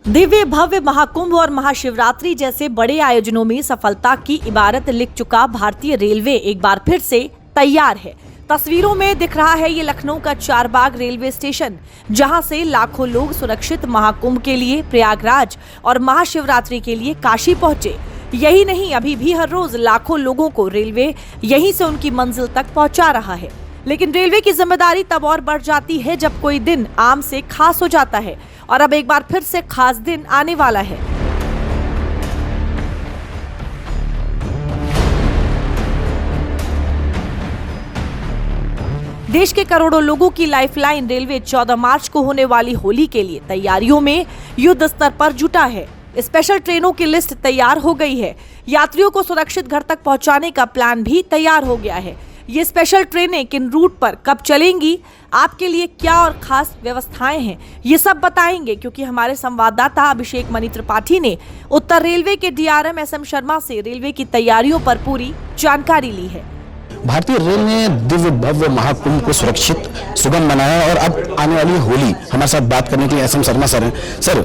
दिव्य भव्य महाकुंभ और महाशिवरात्रि जैसे बड़े आयोजनों में सफलता की इबारत लिख चुका भारतीय रेलवे एक बार फिर से तैयार है। तस्वीरों में दिख रहा है ये लखनऊ का चारबाग रेलवे स्टेशन, जहां से लाखों लोग सुरक्षित महाकुंभ के लिए प्रयागराज और महाशिवरात्रि के लिए काशी पहुंचे। यही नहीं, अभी भी हर रोज लाखों लोगों को रेलवे यहीं से उनकी मंजिल तक पहुंचा रहा है। लेकिन रेलवे की जिम्मेदारी तब और बढ़ जाती है जब कोई दिन आम से खास हो जाता है, और अब एक बार फिर से खास दिन आने वाला है। देश के करोड़ों लोगों की लाइफलाइन रेलवे 14 मार्च को होने वाली होली के लिए तैयारियों में युद्ध स्तर पर जुटा है। स्पेशल ट्रेनों की लिस्ट तैयार हो गई है। यात्रियों को सुरक्षित घर तक पहुंचाने का प्लान भी तैयार हो गया है। ये स्पेशल ट्रेनें किन रूट पर कब चलेंगी, आपके लिए क्या और खास व्यवस्थाएं हैं, ये सब बताएंगे, क्योंकि हमारे संवाददाता अभिषेक मणि त्रिपाठी ने उत्तर रेलवे के डीआरएम एसएम शर्मा से रेलवे की तैयारियों पर पूरी जानकारी ली है। भारतीय रेल ने दिव्य भव्य महाकुंभ को सुरक्षित सुगम बनाया और अब आने वाली होली हमारे साथ बात करने के लिए एसएम शर्मा सर हैं। सर,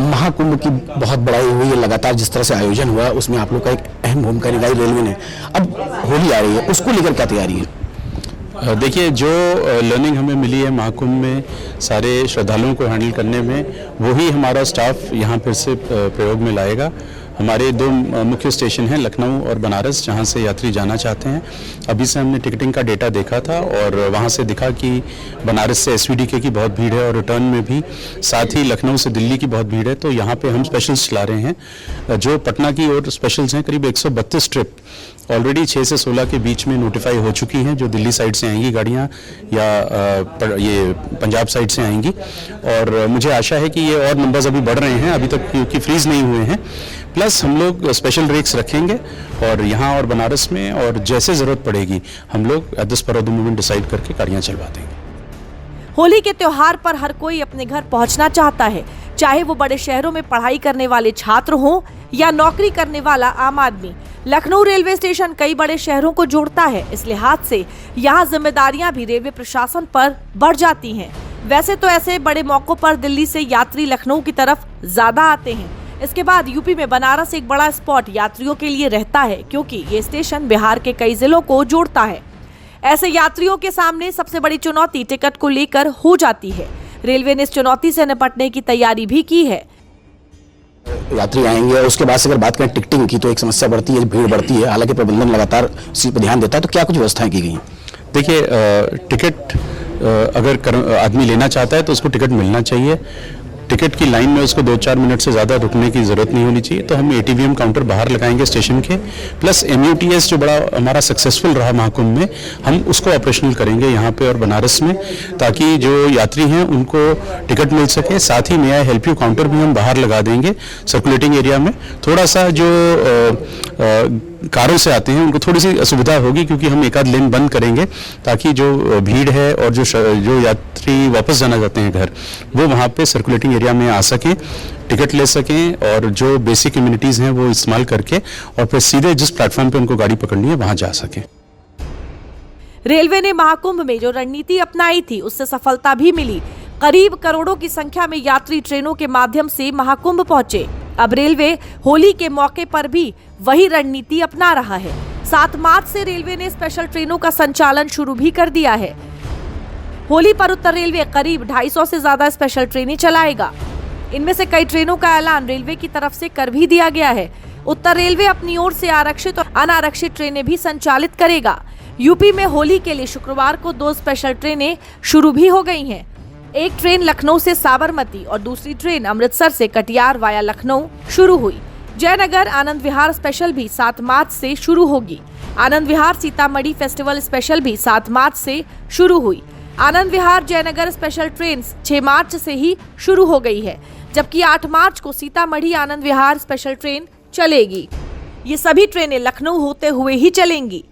महाकुंभ की बहुत बड़ाई हुई है, लगातार जिस तरह से आयोजन हुआ उसमें आप लोग का एक अहम भूमिका निभाई रेलवे ने। अब होली आ रही है, उसको लेकर क्या तैयारी है? देखिए, जो लर्निंग हमें मिली है महाकुंभ में सारे श्रद्धालुओं को हैंडल करने में, वही हमारा स्टाफ यहाँ फिर से प्रयोग में लाएगा। हमारे दो मुख्य स्टेशन हैं, लखनऊ और बनारस, जहाँ से यात्री जाना चाहते हैं। अभी से हमने टिकटिंग का डेटा देखा था और वहाँ से दिखा कि बनारस से एसवीडीके की बहुत भीड़ है और रिटर्न में भी, साथ ही लखनऊ से दिल्ली की बहुत भीड़ है। तो यहाँ पे हम स्पेशल्स चला रहे हैं। जो पटना की और स्पेशल्स हैं, करीब 132 ट्रिप ऑलरेडी 6 से 16 के बीच में नोटिफाई हो चुकी हैं, जो दिल्ली साइड से आएंगी गाड़ियाँ या ये पंजाब साइड से आएंगी। और मुझे आशा है कि ये और नंबर्स अभी बढ़ रहे हैं, अभी तक क्योंकि फ्रीज नहीं हुए हैं। प्लस हम लोग स्पेशल रेक्स रखेंगे और यहाँ और बनारस में, और जैसे ज़रूरत पड़ेगी हम लोग at the spur of the moment decide करके गाड़ियाँ चलवा देंगे। होली के त्योहार पर हर कोई अपने घर पहुंचना चाहता है, चाहे वो बड़े शहरों में पढ़ाई करने वाले छात्र हों या नौकरी करने वाला आम आदमी। लखनऊ रेलवे स्टेशन कई बड़े शहरों को जोड़ता है, इस लिहाज से यहाँ जिम्मेदारियां भी रेलवे प्रशासन पर बढ़ जाती हैं। वैसे तो ऐसे बड़े मौकों पर दिल्ली से यात्री लखनऊ की तरफ ज्यादा आते हैं। इसके बाद यूपी में बनारस एक बड़ा स्पॉट यात्रियों के लिए रहता है, क्योंकि ये स्टेशन बिहार के कई जिलों को जोड़ता है। ऐसे यात्रियों के सामने सबसे बड़ी चुनौती टिकट को लेकर हो जाती है। रेलवे ने इस चुनौती से निपटने की तैयारी भी की है। यात्री आएंगे और उसके बाद से अगर बात करें टिकटिंग की, तो एक समस्या बढ़ती है, भीड़ बढ़ती है। हालांकि प्रबंधन लगातार इसी पर ध्यान देता है। तो क्या कुछ व्यवस्थाएं की गई हैं? देखिए, टिकट अगर आदमी लेना चाहता है तो उसको टिकट मिलना चाहिए। टिकट की लाइन में उसको 2-4 मिनट से ज़्यादा रुकने की ज़रूरत नहीं होनी चाहिए। तो हम एटीवीएम काउंटर बाहर लगाएंगे स्टेशन के। प्लस MUTS जो बड़ा हमारा सक्सेसफुल रहा महाकुंभ में, हम उसको ऑपरेशनल करेंगे यहाँ पे और बनारस में, ताकि जो यात्री हैं उनको टिकट मिल सके। साथ ही मे आई हेल्प यू काउंटर भी हम बाहर लगा देंगे सर्कुलेटिंग एरिया में। थोड़ा सा जो कारों से आते हैं उनको थोड़ी सी असुविधा होगी, क्योंकि हम एक आध लेन बंद करेंगे, ताकि जो भीड़ है और जो यात्री वापस जाना चाहते हैं घर, वो वहाँ पे सर्कुलेटिंग एरिया में आ सकें, टिकट ले सकें और जो बेसिक इम्यूनिटीज़ हैं वो इस्तेमाल करके और फिर सीधे जिस प्लेटफॉर्म पे उनको गाड़ी पकड़नी है वहाँ जा सकें। रेलवे ने महाकुंभ में जो रणनीति अपनाई थी उससे सफलता भी मिली। करीब करोड़ों की संख्या में यात्री ट्रेनों के माध्यम से महाकुंभ पहुंचे। अब रेलवे होली के मौके पर भी वही रणनीति अपना रहा है। 7 मार्च से रेलवे ने स्पेशल ट्रेनों का संचालन शुरू भी कर दिया है। होली पर उत्तर रेलवे करीब 250 से ज्यादा स्पेशल ट्रेनें चलाएगा। इनमें से कई ट्रेनों का ऐलान रेलवे की तरफ से कर भी दिया गया है। उत्तर रेलवे अपनी ओर से आरक्षित और अनारक्षित ट्रेनें भी संचालित करेगा। यूपी में होली के लिए शुक्रवार को 2 स्पेशल ट्रेनें शुरू भी हो गई हैं। एक ट्रेन लखनऊ से साबरमती और दूसरी ट्रेन अमृतसर से कटिहार वाया लखनऊ शुरू हुई। जयनगर आनंद विहार स्पेशल भी 7 मार्च से शुरू होगी। आनंद विहार सीतामढ़ी फेस्टिवल स्पेशल भी 7 मार्च से शुरू हुई। आनंद विहार जयनगर स्पेशल ट्रेन 6 मार्च से ही शुरू हो गई है, जबकि 8 मार्च को सीतामढ़ी आनंद विहार स्पेशल ट्रेन चलेगी। ये सभी ट्रेनें लखनऊ होते हुए ही चलेंगी।